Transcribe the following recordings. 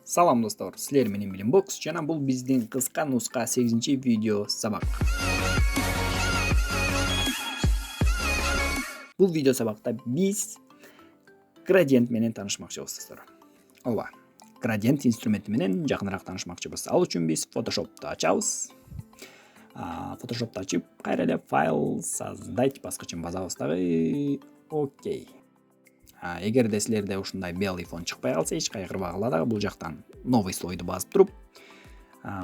Салам достор, силер менен Билимбокс жана бул биздин кыска нуска 8-видео сабак. Бул видео сабакта биз градиент менен таанышмакчыбыз достор. Ооба, градиент инструменти менен жакыныраак таанышмакчыбыз. Ал үчүн биз Photoshop'tu ачабыз. Photoshop'tu ачып, кайра эле файл создать баскычын басабыз дагы. Окей. Эгерде силерде ушундай белый фон чыкпай калса, эч кайгырбагыла дагы бул жактан новый слойду басып туруп,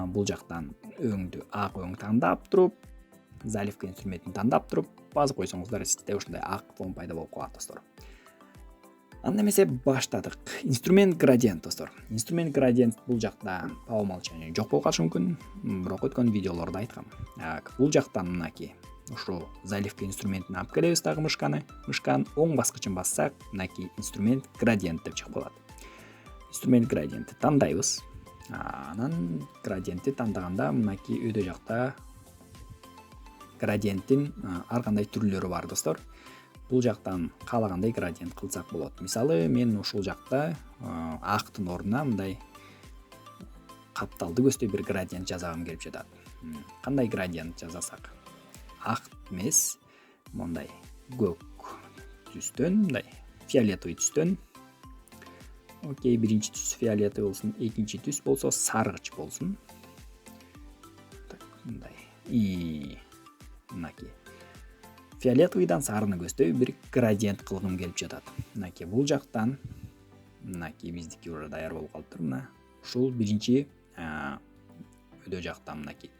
бул жактан өңдү ак өң тандап туруп, заливка инструментин тандап туруп басып койсоңуздар, сизде ушундай ак фон пайда болуп калат достор. Анда эмесе баштадык. Инструмент градиент достор. Инструмент градиент бул жакта по умолчанию жок болуп калышы мүмкүн, бирок өткөн видеолордо айткам. Бул жактан мынакей ушу заливка инструментин алып келебиз дагы мышканын оң баскычын бассак, мынакей инструмент градиент деп чыгып калат. Инструмент градиентти тандайбыз. Анан градиентти тандаганда мынакей өйдө жакта градиенттин ар кандай түрлөрү бар достор. Бул жактан каалагандай градиент кылсак болот. Мисалы, мен ушул жакта актын ордуна мындай капталды көздөй бир градиент жасагым келип жатат. Кандай градиент жасасак? Ак эмес, мындай көк түстөн, мындай фиолетовый түстөн. Окей, биринчи түс фиолетовый болсун, экинчи түс болсо саргыч болсун. Так, мындай. Мынакей. Фиолетовыйдан сарыны көздөй бир градиент кылгым келип жатат. Мынакей бул жактан, мынакей биздики уже даяр болуп калыптыр мына. Ушул биринчи өйдө жактан мынакей.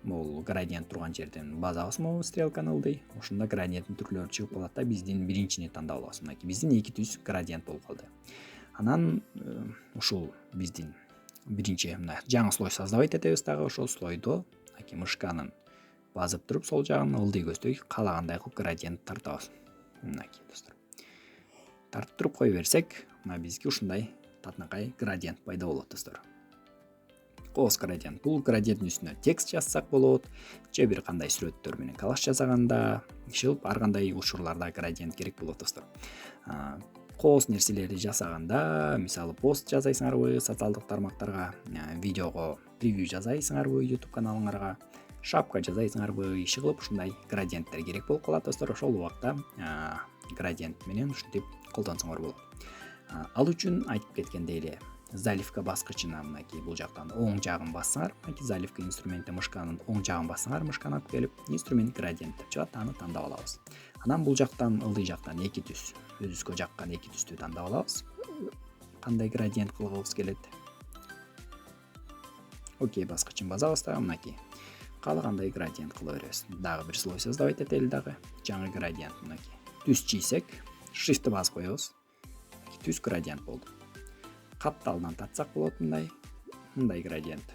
Бул градиент турган жерден базабыз могу стрелканы ылдый. Ошондо градиенттин түрлөрү чыгып калат да, биздин биринчини тандап алабыз. Мынакей биздин эки түс градиент болуп калды. Анан ушул биздин биринчи мына жаңы слой создавать этебиз дагы, ошол слойдо мынакей мышканын басып туруп сол жагын ылдый көздөй каалагандай кылып градиент тартабыз. Мынакей достор. Тартып туруп кое берсек, мына бизге ушундай татынакай градиент пайда болот достор. Кос градиент. Бул градиенттин үстүнө текст жазсак болот, же бир кандай сүрөттөр менен коллаж жасаганда, ишилип ар кандай учурларда градиент керек болот достор. Кос нерселерди жасаганда, мисалы пост жасайсыңарбы социалдык тармактарга, видеого превью жасайсыңарбы YouTube каналыңарга, шапка жасайсыңарбы, иши кылып ушундай градиенттер керек болуп калат достор. Ошол убакта градиент менен ушинтип колдонсоңор болот. Ал үчүн айтып кеткендей эле заливка баскычына мынакей бул жактан оң жагын бассаңар, мынакей заливка инструменти мышканын оң жагын бассаңар, мышканы алып келип инструмент градиент деп чыгат, аны тандап алабыз. Анан бул жактан ылдый жактан эки түс, өзүбүзгө жаккан эки түстү тандап алабыз. Кандай градиент кылгыбыз келет? Окей, баскычын басабыз дагы мынакей. Каалагандай градиент кыла беребиз. Дагы бир слой создавать этели дагы. Жаңы градиент мынакей. Түс чийсек, shift'ти басып коебуз. Түс градиент болду. Капталдан тартсак болот мындай градиент.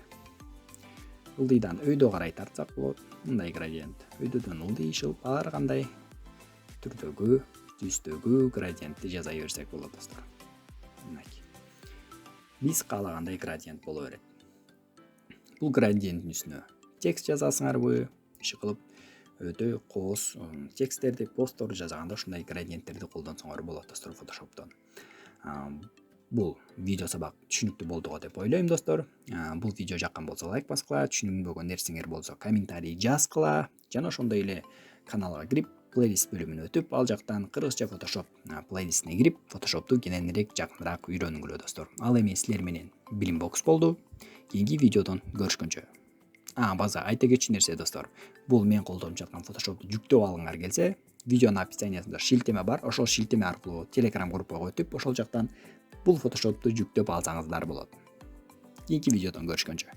Ылдыйдан өйдө карай тартсак болот мындай градиент. Өйдөдөн ылдый ишилип ар кандай түрдөгү, түстөгү градиентти жасай берсек болот достор. Мынакей. Биз каалагандай градиент боло берет. Бул градиенттин үстүнө текст жазасыңарбы, иши кылып өтө кос тексттерди, постторду жасаганда ушундай градиенттерди колдонсоңор болот достор Photoshop'тон. Бул видео сабак түшүнүктүү болду деп ойлойм достор. Бул видео жаккан болсо лайк баскыла, түшүнбөгөн нерсеңер болсо комментарий жазгыла, жана ошондой эле каналга кирип, плейлист бөлүмүнө өтүп, ал жактан кыргызча Photoshop плейлистине кирип, Photoshop'ту кененирээк жакыныраак үйрөнгүлө достор. Ал эми силер менен Билимбокс болду. Кийинки видеодон көрүшкөнчө. База айта кетчү нерсе достор. Бул мен колдонуп жаткан Photoshop'ту жүктөп алгыңар келсе, видеонун описаниясында шилтеме бар. Ошол шилтеме аркылуу Telegram группага өтүп, ошол жактан бул Photoshop'ту жүктөп алсаңыздар болот. Кийинки видеодон көрүшкөнчө.